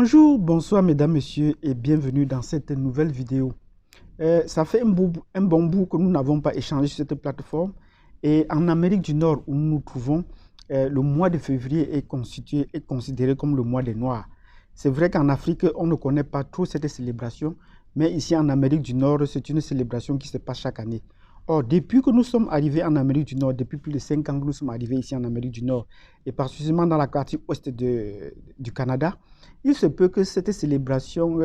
Bonjour, bonsoir mesdames, messieurs et bienvenue dans cette nouvelle vidéo. Ça fait un bon bout que nous n'avons pas échangé sur cette plateforme et en Amérique du Nord où nous nous trouvons, le mois de février est considéré comme le mois des Noirs. C'est vrai qu'en Afrique, on ne connaît pas trop cette célébration, mais ici en Amérique du Nord, c'est une célébration qui se passe chaque année. Or, depuis que nous sommes arrivés en Amérique du Nord, depuis plus de 5 ans que nous sommes arrivés ici en Amérique du Nord, et particulièrement dans la partie ouest du Canada, il se peut que cette célébration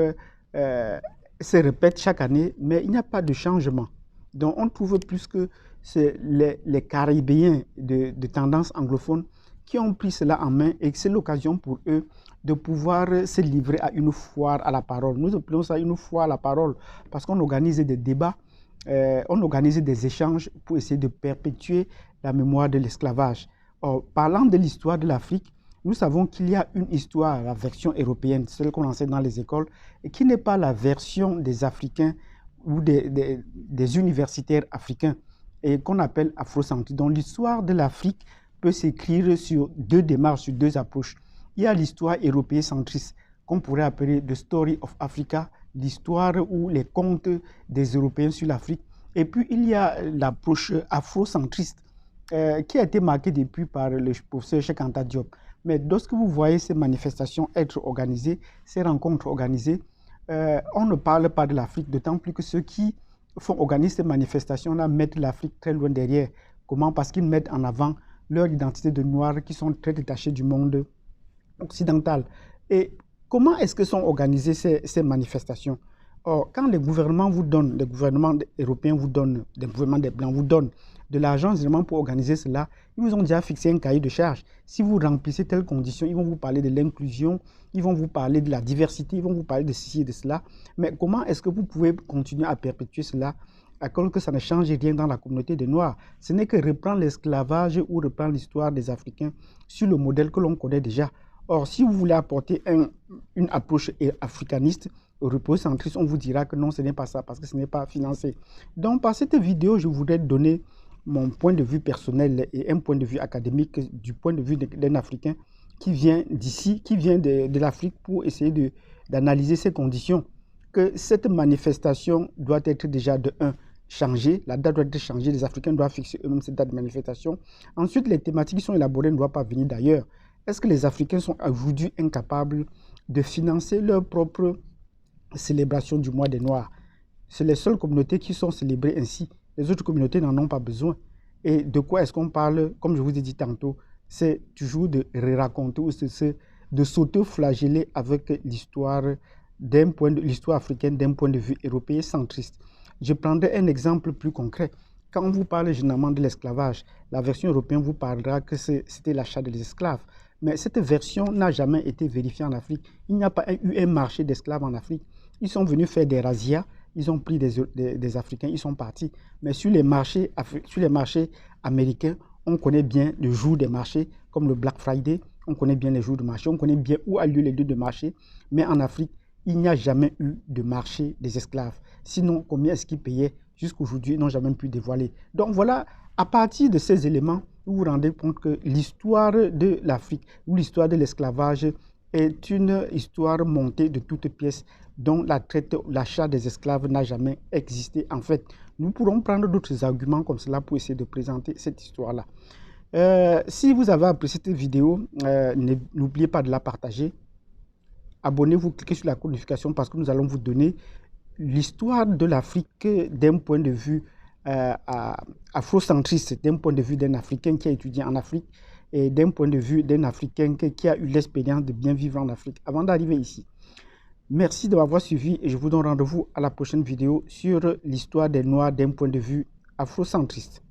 se répète chaque année, mais il n'y a pas de changement. Donc, on trouve plus que c'est les Caribéens de tendance anglophone qui ont pris cela en main et que c'est l'occasion pour eux de pouvoir se livrer à une foire à la parole. Nous appelons ça une foire à la parole parce qu'on organise des débats, on organise des échanges pour essayer de perpétuer la mémoire de l'esclavage. Or, parlant de l'histoire de l'Afrique, nous savons qu'il y a une histoire, la version européenne, celle qu'on enseigne dans les écoles, et qui n'est pas la version des Africains ou des universitaires africains, et qu'on appelle afrocentrique. Donc l'histoire de l'Afrique peut s'écrire sur deux démarches, sur deux approches. Il y a l'histoire européenne centriste, qu'on pourrait appeler The Story of Africa, l'histoire ou les contes des Européens sur l'Afrique. Et puis il y a l'approche afrocentriste, qui a été marquée depuis par le professeur Cheikh Anta Diop. Mais lorsque vous voyez ces manifestations être organisées, ces rencontres organisées, on ne parle pas de l'Afrique, d'autant plus que ceux qui font organiser ces manifestations-là mettent l'Afrique très loin derrière. Comment? Parce qu'ils mettent en avant leur identité de Noirs qui sont très détachés du monde occidental. Et comment est-ce que sont organisées ces manifestations? Or, quand les gouvernements vous donnent, les gouvernements européens vous donnent, les gouvernements des Blancs vous donnent de l'argent généralement pour organiser cela, ils vous ont déjà fixé un cahier de charges. Si vous remplissez telles conditions, ils vont vous parler de l'inclusion, ils vont vous parler de la diversité, ils vont vous parler de ceci et de cela. Mais comment est-ce que vous pouvez continuer à perpétuer cela alors que ça ne change rien dans la communauté des Noirs? Ce n'est que reprendre l'esclavage ou reprendre l'histoire des Africains sur le modèle que l'on connaît déjà. Or, si vous voulez apporter une approche africaniste, eurocentriste, on vous dira que non, ce n'est pas ça, parce que ce n'est pas financé. Donc, par cette vidéo, je voudrais donner mon point de vue personnel et un point de vue académique du point de vue d'un Africain qui vient d'ici, qui vient de l'Afrique pour essayer d'analyser ces conditions. Que cette manifestation doit être déjà de 1, changée, la date doit être changée, les Africains doivent fixer eux-mêmes cette date de manifestation. Ensuite, les thématiques qui sont élaborées ne doivent pas venir d'ailleurs. Est-ce que les Africains sont aujourd'hui incapables de financer leur propre célébration du mois des Noirs? C'est les seules communautés qui sont célébrées ainsi. Les autres communautés n'en ont pas besoin. Et de quoi est-ce qu'on parle? Comme je vous ai dit tantôt, c'est toujours de raconter ou de s'auto-flageller avec l'histoire africaine d'un point de vue européen centriste. Je prendrai un exemple plus concret. Quand on vous parle généralement de l'esclavage, la version européenne vous parlera que c'était l'achat des esclaves. Mais cette version n'a jamais été vérifiée en Afrique. Il n'y a pas eu un marché d'esclaves en Afrique. Ils sont venus faire des razzias, ils ont pris des Africains, ils sont partis. Mais sur les marchés américains, on connaît bien le jour des marchés, comme le Black Friday, on connaît bien les jours de marché, on connaît bien où a lieu les lieux de marché. Mais en Afrique, il n'y a jamais eu de marché des esclaves. Sinon, combien est-ce qu'ils payaient? Jusqu'aujourd'hui, ils n'ont jamais pu dévoiler. Donc voilà, à partir de ces éléments, vous vous rendez compte que l'histoire de l'Afrique ou l'histoire de l'esclavage est une histoire montée de toutes pièces dont l'achat des esclaves n'a jamais existé. En fait, nous pourrons prendre d'autres arguments comme cela pour essayer de présenter cette histoire-là. Si vous avez apprécié cette vidéo, n'oubliez pas de la partager. Abonnez-vous, cliquez sur la notification parce que nous allons vous donner l'histoire de l'Afrique d'un point de vue afrocentriste, d'un point de vue d'un Africain qui a étudié en Afrique et d'un point de vue d'un Africain qui a eu l'expérience de bien vivre en Afrique avant d'arriver ici. Merci de m'avoir suivi et je vous donne rendez-vous à la prochaine vidéo sur l'histoire des Noirs d'un point de vue afrocentriste.